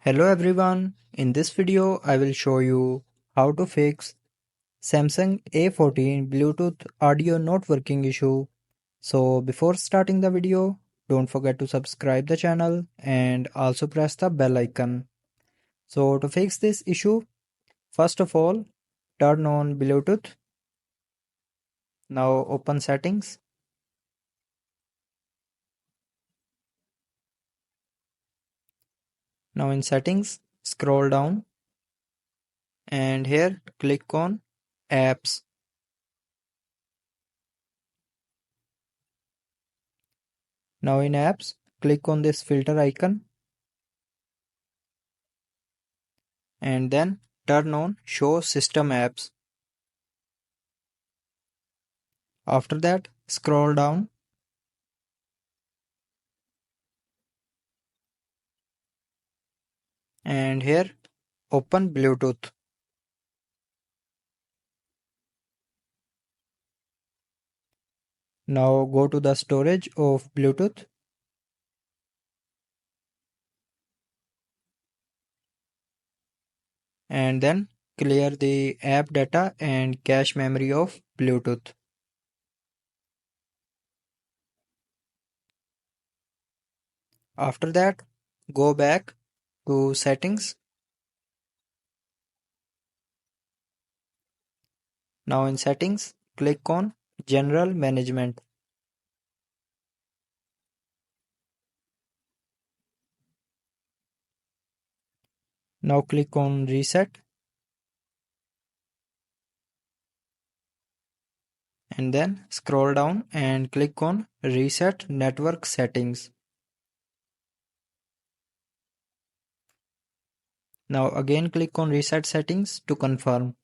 Hello everyone, in this video I will show you how to fix Samsung A14 Bluetooth audio not working issue. So before starting the video, don't forget to subscribe the channel and also press the bell icon. So to fix this issue, first of all, turn on Bluetooth. Now open settings. Now in settings, scroll down and here click on apps. Now in apps, click on this filter icon and then turn on show system apps. After that, scroll down and here open Bluetooth. Now go to the storage of Bluetooth and then clear the app data and cache memory of Bluetooth. After that, go back to settings. Now in settings, click on general management. Now click on reset and then scroll down and click on reset network settings. Now again click on reset settings to confirm.